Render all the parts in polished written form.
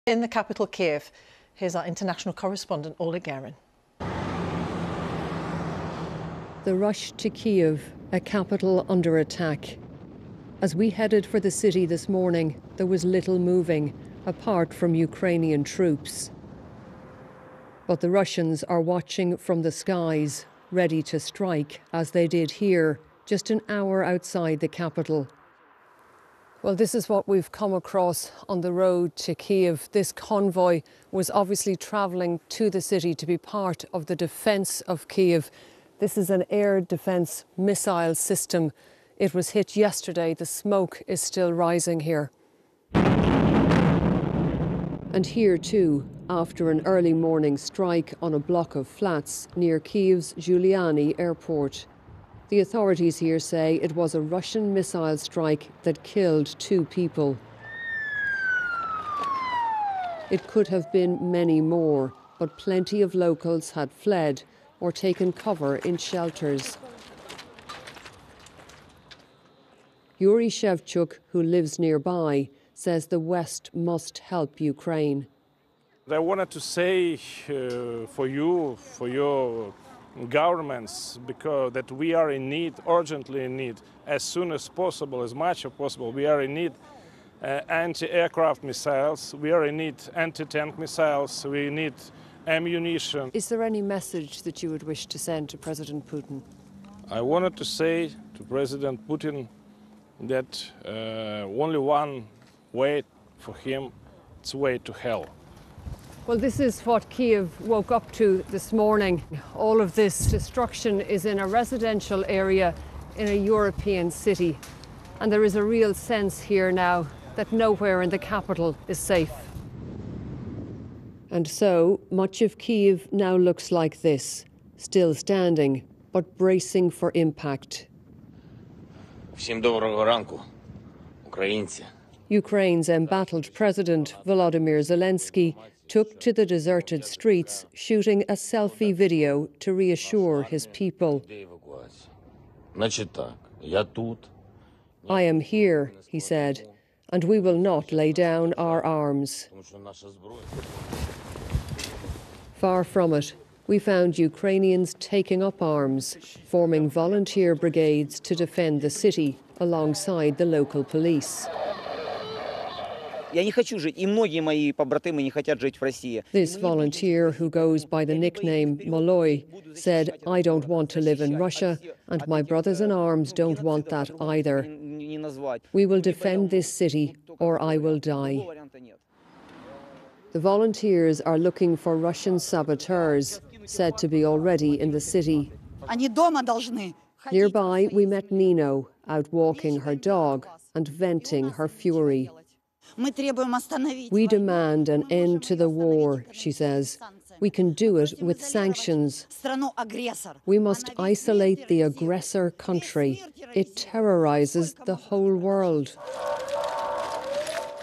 In the capital, Kiev, here's our international correspondent, Oleg Guerin. The rush to Kiev, a capital under attack. As we headed for the city this morning, there was little moving, apart from Ukrainian troops. But the Russians are watching from the skies, ready to strike, as they did here, just an hour outside the capital. Well, this is what we've come across on the road to Kiev. This convoy was obviously travelling to the city to be part of the defence of Kiev. This is an air defence missile system. It was hit yesterday. The smoke is still rising here. And here too, after an early morning strike on a block of flats near Kiev's Giuliani airport. The authorities here say it was a Russian missile strike that killed 2 people. It could have been many more, but plenty of locals had fled or taken cover in shelters. Yuri Shevchuk, who lives nearby, says the West must help Ukraine. I wanted to say for you, for your governments, because that we are in need, urgently in need, as soon as possible, as much as possible. We are in need anti-aircraft missiles, we are in need anti-tank missiles, we need ammunition. Is there any message that you would wish to send to President Putin? I wanted to say to President Putin that only one way for him, it's way to hell. Well, this is what Kiev woke up to this morning. All of this destruction is in a residential area in a European city. And there is a real sense here now that nowhere in the capital is safe. And so much of Kiev now looks like this, still standing, but bracing for impact. Всім доброго ранку, українці. Ukraine's embattled president, Volodymyr Zelensky, took to the deserted streets, shooting a selfie video to reassure his people. I am here, he said, and we will not lay down our arms. Far from it, we found Ukrainians taking up arms, forming volunteer brigades to defend the city alongside the local police. This volunteer, who goes by the nickname Maloy, said, "I don't want to live in Russia, and my brothers in arms don't want that either. We will defend this city, or I will die." The volunteers are looking for Russian saboteurs, said to be already in the city. Nearby, we met Nino, out walking her dog and venting her fury. We demand an end to the war, she says. We can do it with sanctions. We must isolate the aggressor country. It terrorizes the whole world.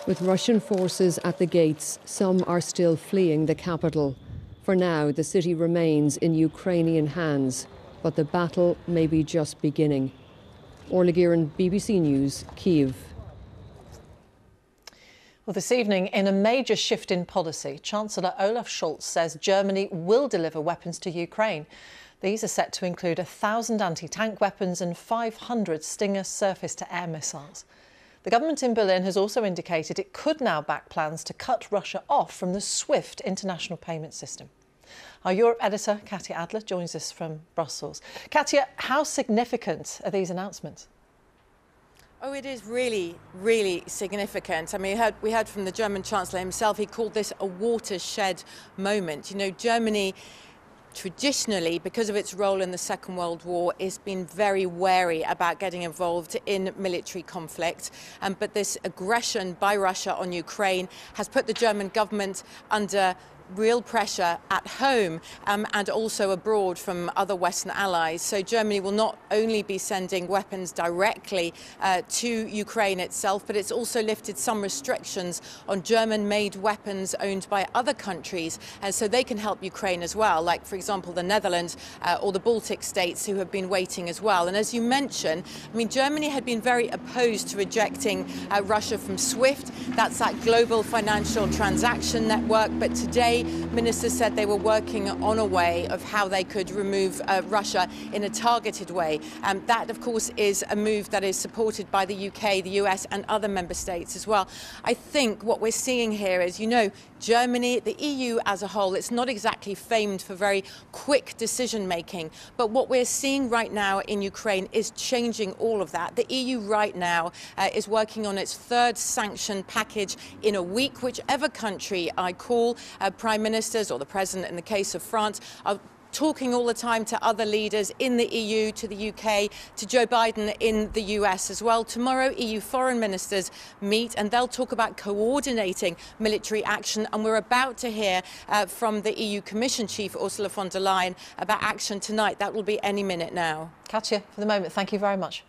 With Russian forces at the gates, some are still fleeing the capital. For now, the city remains in Ukrainian hands, but the battle may be just beginning. Oleg Guerin, BBC News, Kyiv. Well, this evening, in a major shift in policy, Chancellor Olaf Scholz says Germany will deliver weapons to Ukraine. These are set to include 1,000 anti-tank weapons and 500 Stinger surface-to-air missiles. The government in Berlin has also indicated it could now back plans to cut Russia off from the SWIFT international payment system. Our Europe editor, Katya Adler, joins us from Brussels. Katya, how significant are these announcements? Oh, it is really, really significant. I mean, we heard from the German Chancellor himself. He called this a watershed moment. You know, Germany traditionally, because of its role in the Second World War, has been very wary about getting involved in military conflict. But this aggression by Russia on Ukraine has put the German government under real pressure at home and also abroad from other Western allies. So Germany will not only be sending weapons directly to Ukraine itself, but it's also lifted some restrictions on German-made weapons owned by other countries, and so they can help Ukraine as well, like, for example, the Netherlands or the Baltic states, who have been waiting as well. And as you mentioned, I mean, Germany had been very opposed to rejecting Russia from SWIFT. That's that global financial transaction network. But today, ministers said they were working on a way of how they could remove Russia in a targeted way. That, of course, is a move that is supported by the UK, the US and other member states as well. I think what we're seeing here is, you know, Germany, the EU as a whole, it's not exactly famed for very quick decision making. But what we're seeing right now in Ukraine is changing all of that. The EU right now is working on its third sanction package in a week. Whichever country I call, prime ministers or the president in the case of France, are talking all the time to other leaders in the EU, to the UK, to Joe Biden in the US as well. Tomorrow, EU foreign ministers meet and they'll talk about coordinating military action. And we're about to hear from the EU Commission Chief, Ursula von der Leyen, about action tonight. That will be any minute now. Katja, for the moment, thank you very much.